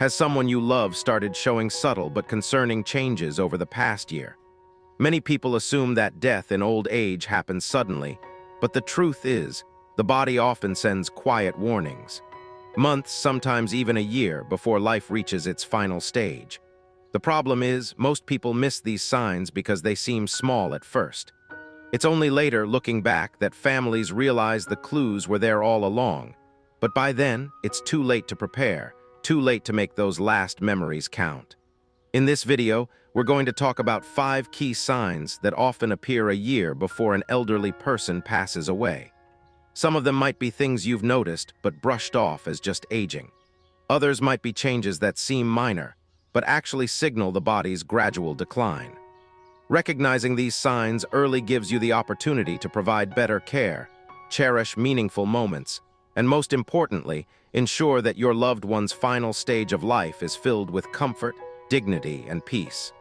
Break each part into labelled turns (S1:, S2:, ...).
S1: Has someone you love started showing subtle but concerning changes over the past year? Many people assume that death in old age happens suddenly, but the truth is, the body often sends quiet warnings. Months, sometimes even a year, before life reaches its final stage. The problem is, most people miss these signs because they seem small at first. It's only later, looking back, that families realize the clues were there all along. But by then, it's too late to prepare, too late to make those last memories count. In this video, we're going to talk about 5 key signs that often appear a year before an elderly person passes away. Some of them might be things you've noticed but brushed off as just aging. Others might be changes that seem minor, but actually signal the body's gradual decline. Recognizing these signs early gives you the opportunity to provide better care, cherish meaningful moments, and most importantly, ensure that your loved one's final stage of life is filled with comfort, dignity, and peace.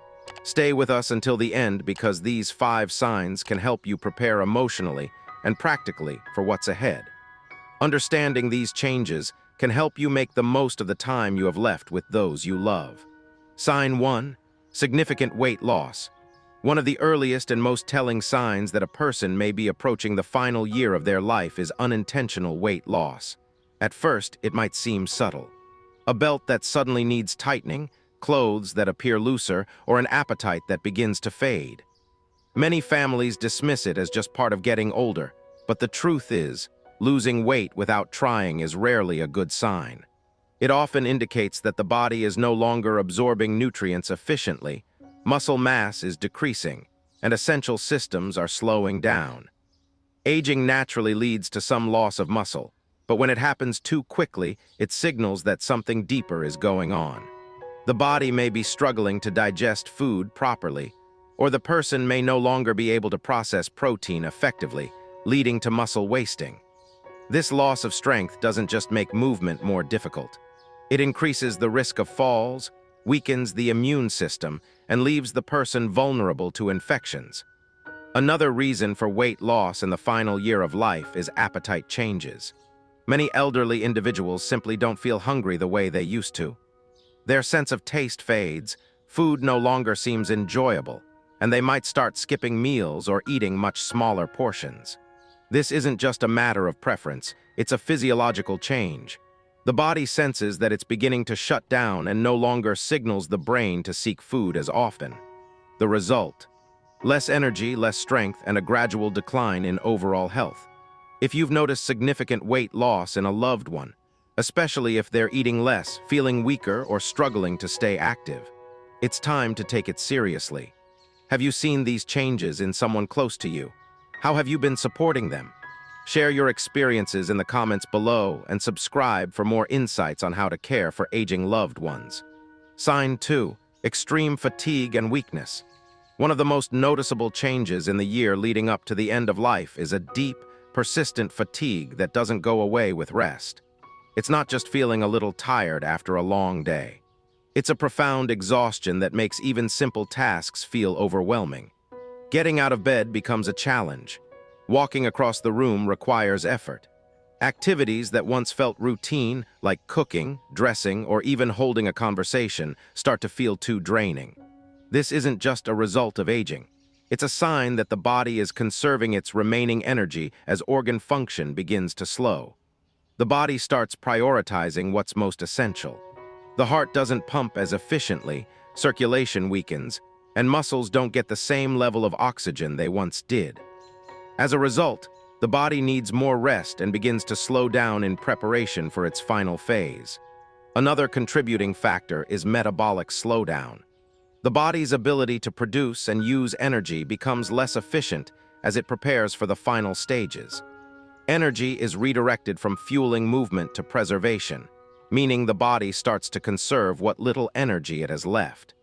S1: Stay with us until the end because these 5 signs can help you prepare emotionally and practically for what's ahead. Understanding these changes can help you make the most of the time you have left with those you love. Sign 1. Significant weight loss. One of the earliest and most telling signs that a person may be approaching the final year of their life is unintentional weight loss. At first, it might seem subtle. A belt that suddenly needs tightening, clothes that appear looser, or an appetite that begins to fade. Many families dismiss it as just part of getting older, but the truth is, losing weight without trying is rarely a good sign. It often indicates that the body is no longer absorbing nutrients efficiently, muscle mass is decreasing, and essential systems are slowing down. Aging naturally leads to some loss of muscle, but when it happens too quickly, it signals that something deeper is going on. The body may be struggling to digest food properly, or the person may no longer be able to process protein effectively, leading to muscle wasting. This loss of strength doesn't just make movement more difficult. It increases the risk of falls, weakens the immune system, and leaves the person vulnerable to infections. Another reason for weight loss in the final year of life is appetite changes. Many elderly individuals simply don't feel hungry the way they used to. Their sense of taste fades, food no longer seems enjoyable, and they might start skipping meals or eating much smaller portions. This isn't just a matter of preference, it's a physiological change. The body senses that it's beginning to shut down and no longer signals the brain to seek food as often. The result: less energy, less strength, and a gradual decline in overall health. If you've noticed significant weight loss in a loved one, especially if they're eating less, feeling weaker, or struggling to stay active, it's time to take it seriously. Have you seen these changes in someone close to you? How have you been supporting them? Share your experiences in the comments below and subscribe for more insights on how to care for aging loved ones. Sign 2. Extreme fatigue and weakness. One of the most noticeable changes in the year leading up to the end of life is a deep, persistent fatigue that doesn't go away with rest. It's not just feeling a little tired after a long day. It's a profound exhaustion that makes even simple tasks feel overwhelming. Getting out of bed becomes a challenge. Walking across the room requires effort. Activities that once felt routine, like cooking, dressing, or even holding a conversation, start to feel too draining. This isn't just a result of aging. It's a sign that the body is conserving its remaining energy as organ function begins to slow. The body starts prioritizing what's most essential. The heart doesn't pump as efficiently, circulation weakens, and muscles don't get the same level of oxygen they once did. As a result, the body needs more rest and begins to slow down in preparation for its final phase. Another contributing factor is metabolic slowdown. The body's ability to produce and use energy becomes less efficient as it prepares for the final stages. Energy is redirected from fueling movement to preservation, meaning the body starts to conserve what little energy it has left.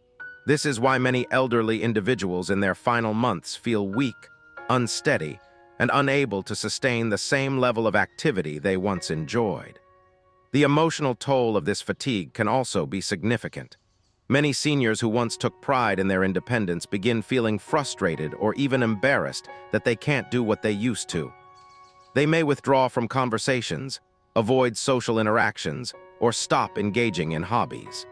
S1: This is why many elderly individuals in their final months feel weak, unsteady, and unable to sustain the same level of activity they once enjoyed. The emotional toll of this fatigue can also be significant. Many seniors who once took pride in their independence begin feeling frustrated or even embarrassed that they can't do what they used to. They may withdraw from conversations, avoid social interactions, or stop engaging in hobbies.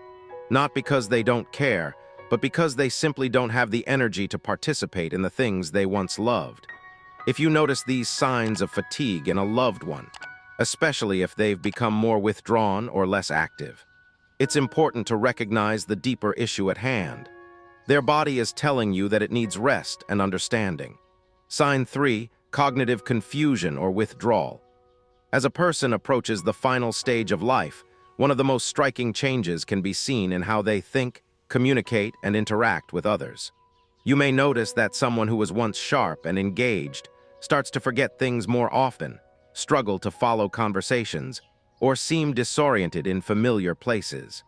S1: Not because they don't care, but because they simply don't have the energy to participate in the things they once loved. If you notice these signs of fatigue in a loved one, especially if they've become more withdrawn or less active, it's important to recognize the deeper issue at hand. Their body is telling you that it needs rest and understanding. Sign 3, cognitive confusion or withdrawal. As a person approaches the final stage of life, one of the most striking changes can be seen in how they think, communicate, and interact with others. You may notice that someone who was once sharp and engaged starts to forget things more often, struggle to follow conversations, or seem disoriented in familiar places.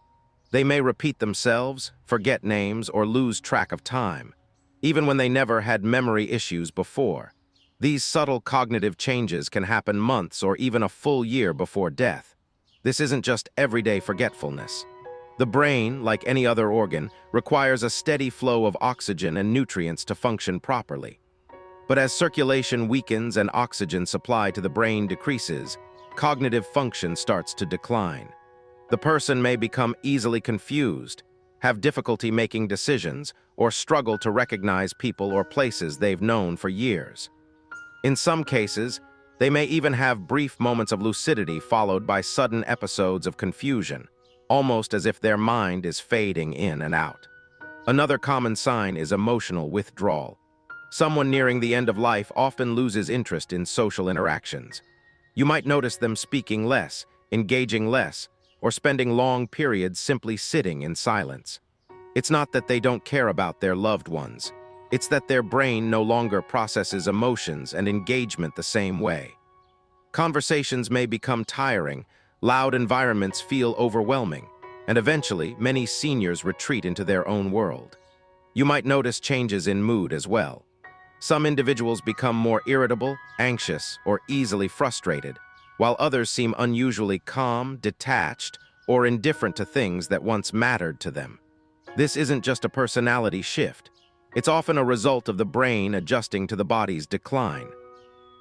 S1: They may repeat themselves, forget names, or lose track of time, even when they never had memory issues before. These subtle cognitive changes can happen months or even a full year before death. This isn't just everyday forgetfulness. The brain, like any other organ, requires a steady flow of oxygen and nutrients to function properly. But as circulation weakens and oxygen supply to the brain decreases, cognitive function starts to decline. The person may become easily confused, have difficulty making decisions, or struggle to recognize people or places they've known for years. In some cases, they may even have brief moments of lucidity followed by sudden episodes of confusion, almost as if their mind is fading in and out. Another common sign is emotional withdrawal. Someone nearing the end of life often loses interest in social interactions. You might notice them speaking less, engaging less, or spending long periods simply sitting in silence. It's not that they don't care about their loved ones. It's that their brain no longer processes emotions and engagement the same way. Conversations may become tiring, loud environments feel overwhelming, and eventually many seniors retreat into their own world. You might notice changes in mood as well. Some individuals become more irritable, anxious, or easily frustrated, while others seem unusually calm, detached, or indifferent to things that once mattered to them. This isn't just a personality shift. It's often a result of the brain adjusting to the body's decline.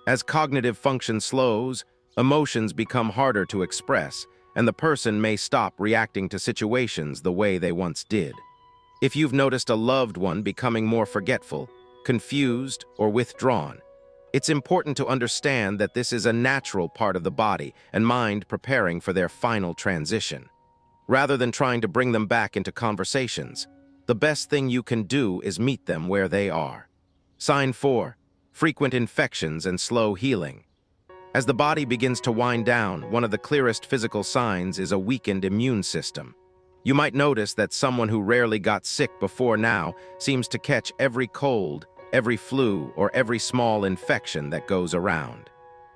S1: As cognitive function slows, emotions become harder to express, and the person may stop reacting to situations the way they once did. If you've noticed a loved one becoming more forgetful, confused, or withdrawn, it's important to understand that this is a natural part of the body and mind preparing for their final transition. Rather than trying to bring them back into conversations, the best thing you can do is meet them where they are. Sign 4, frequent infections and slow healing. As the body begins to wind down, one of the clearest physical signs is a weakened immune system. You might notice that someone who rarely got sick before now seems to catch every cold, every flu, or every small infection that goes around.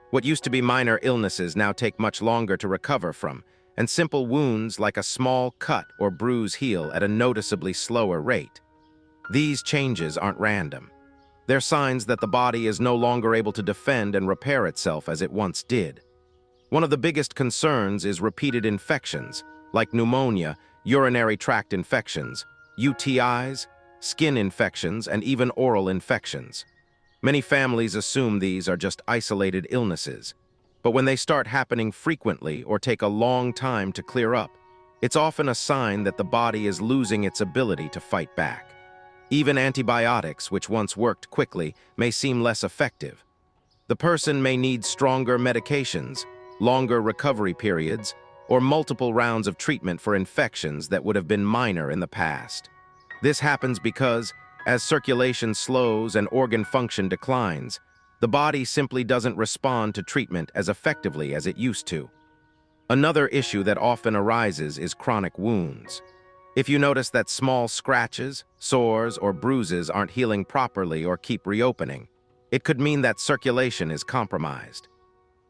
S1: What used to be minor illnesses now take much longer to recover from, and simple wounds like a small cut or bruise heal at a noticeably slower rate. These changes aren't random. They're signs that the body is no longer able to defend and repair itself as it once did. One of the biggest concerns is repeated infections, like pneumonia, urinary tract infections, UTIs, skin infections, and even oral infections. Many families assume these are just isolated illnesses, but when they start happening frequently or take a long time to clear up, it's often a sign that the body is losing its ability to fight back. Even antibiotics, which once worked quickly, may seem less effective. The person may need stronger medications, longer recovery periods, or multiple rounds of treatment for infections that would have been minor in the past. This happens because, as circulation slows and organ function declines, the body simply doesn't respond to treatment as effectively as it used to. Another issue that often arises is chronic wounds. If you notice that small scratches, sores, or bruises aren't healing properly or keep reopening, it could mean that circulation is compromised.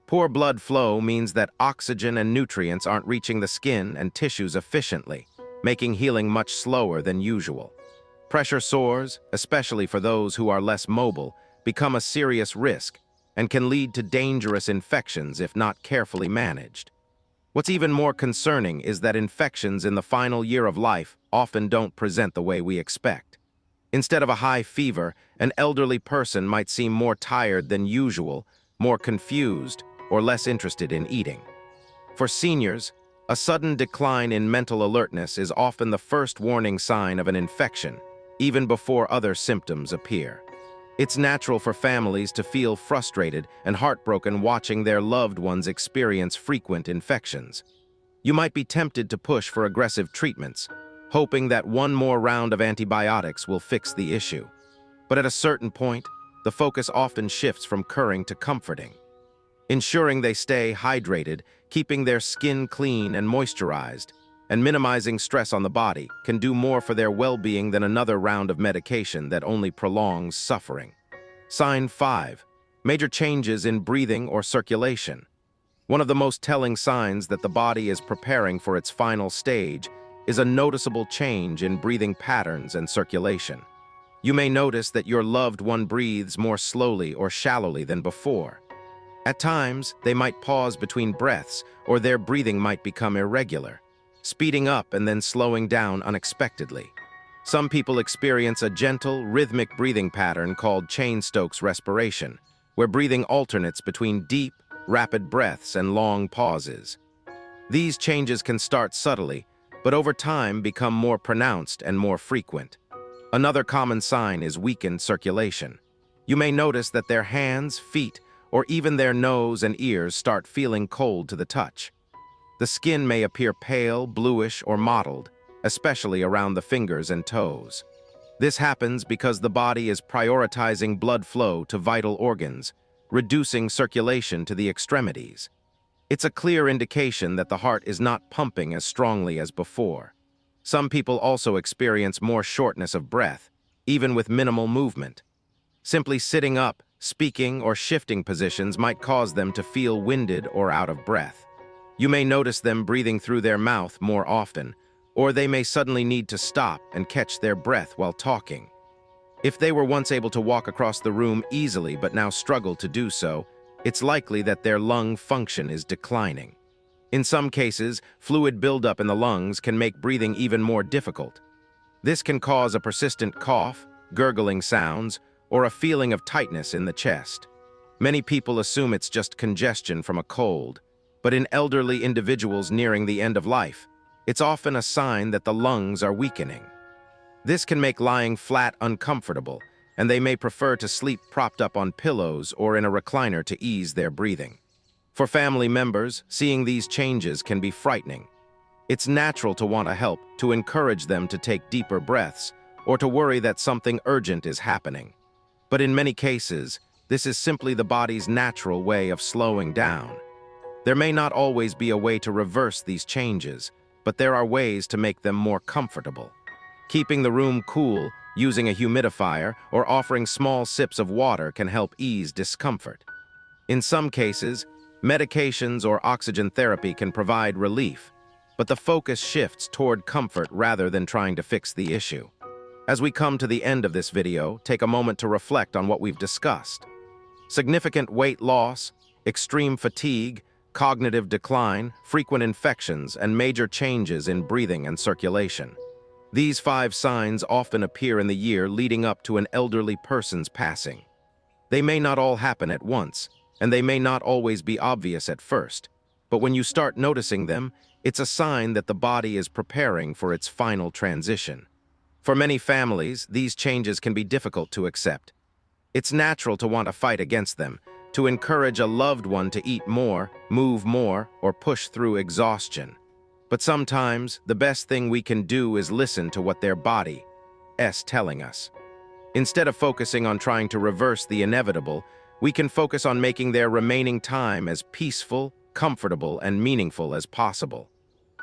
S1: Poor blood flow means that oxygen and nutrients aren't reaching the skin and tissues efficiently, making healing much slower than usual. Pressure sores, especially for those who are less mobile, become a serious risk and can lead to dangerous infections if not carefully managed. What's even more concerning is that infections in the final year of life often don't present the way we expect. Instead of a high fever, an elderly person might seem more tired than usual, more confused, or less interested in eating. For seniors, a sudden decline in mental alertness is often the first warning sign of an infection, even before other symptoms appear. It's natural for families to feel frustrated and heartbroken watching their loved ones experience frequent infections. You might be tempted to push for aggressive treatments, hoping that one more round of antibiotics will fix the issue. But at a certain point, the focus often shifts from curing to comforting. Ensuring they stay hydrated, keeping their skin clean and moisturized, and minimizing stress on the body can do more for their well-being than another round of medication that only prolongs suffering. Sign 5. Major changes in breathing or circulation. One of the most telling signs that the body is preparing for its final stage is a noticeable change in breathing patterns and circulation. You may notice that your loved one breathes more slowly or shallowly than before. At times, they might pause between breaths, or their breathing might become irregular, speeding up and then slowing down unexpectedly. Some people experience a gentle, rhythmic breathing pattern called Cheyne-Stokes respiration, where breathing alternates between deep, rapid breaths and long pauses. These changes can start subtly, but over time become more pronounced and more frequent. Another common sign is weakened circulation. You may notice that their hands, feet, or even their nose and ears start feeling cold to the touch. The skin may appear pale, bluish, or mottled, especially around the fingers and toes. This happens because the body is prioritizing blood flow to vital organs, reducing circulation to the extremities. It's a clear indication that the heart is not pumping as strongly as before. Some people also experience more shortness of breath, even with minimal movement. Simply sitting up, speaking, or shifting positions might cause them to feel winded or out of breath. You may notice them breathing through their mouth more often, or they may suddenly need to stop and catch their breath while talking. If they were once able to walk across the room easily but now struggle to do so, it's likely that their lung function is declining. In some cases, fluid buildup in the lungs can make breathing even more difficult. This can cause a persistent cough, gurgling sounds, or a feeling of tightness in the chest. Many people assume it's just congestion from a cold, but in elderly individuals nearing the end of life, it's often a sign that the lungs are weakening. This can make lying flat uncomfortable, and they may prefer to sleep propped up on pillows or in a recliner to ease their breathing. For family members, seeing these changes can be frightening. It's natural to want to help, to encourage them to take deeper breaths, or to worry that something urgent is happening. But in many cases, this is simply the body's natural way of slowing down. There may not always be a way to reverse these changes, but there are ways to make them more comfortable. Keeping the room cool, using a humidifier, or offering small sips of water can help ease discomfort. In some cases, medications or oxygen therapy can provide relief, but the focus shifts toward comfort rather than trying to fix the issue. As we come to the end of this video, take a moment to reflect on what we've discussed. Significant weight loss, extreme fatigue, cognitive decline, frequent infections, and major changes in breathing and circulation. These 5 signs often appear in the year leading up to an elderly person's passing. They may not all happen at once, and they may not always be obvious at first, but when you start noticing them, it's a sign that the body is preparing for its final transition. For many families, these changes can be difficult to accept. It's natural to want to fight against them, to encourage a loved one to eat more, move more, or push through exhaustion. But sometimes, the best thing we can do is listen to what their body is telling us. Instead of focusing on trying to reverse the inevitable, we can focus on making their remaining time as peaceful, comfortable, and meaningful as possible.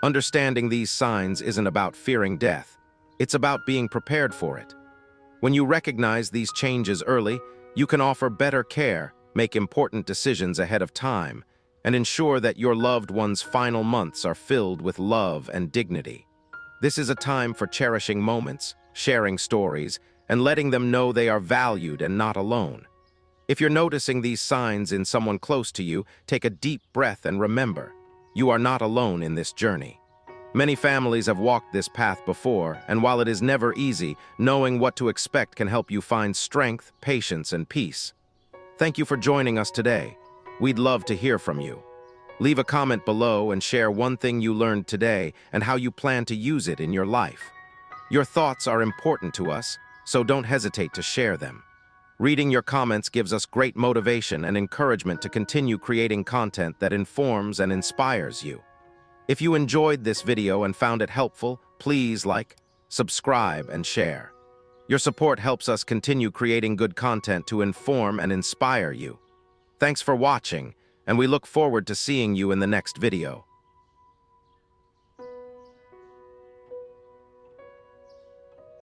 S1: Understanding these signs isn't about fearing death. It's about being prepared for it. When you recognize these changes early, you can offer better care, make important decisions ahead of time, and ensure that your loved one's final months are filled with love and dignity. This is a time for cherishing moments, sharing stories, and letting them know they are valued and not alone. If you're noticing these signs in someone close to you, take a deep breath and remember, you are not alone in this journey. Many families have walked this path before, and while it is never easy, knowing what to expect can help you find strength, patience, and peace. Thank you for joining us today. We'd love to hear from you. Leave a comment below and share one thing you learned today and how you plan to use it in your life. Your thoughts are important to us, so don't hesitate to share them. Reading your comments gives us great motivation and encouragement to continue creating content that informs and inspires you. If you enjoyed this video and found it helpful, please like, subscribe, and share. Your support helps us continue creating good content to inform and inspire you. Thanks for watching, and we look forward to seeing you in the next video.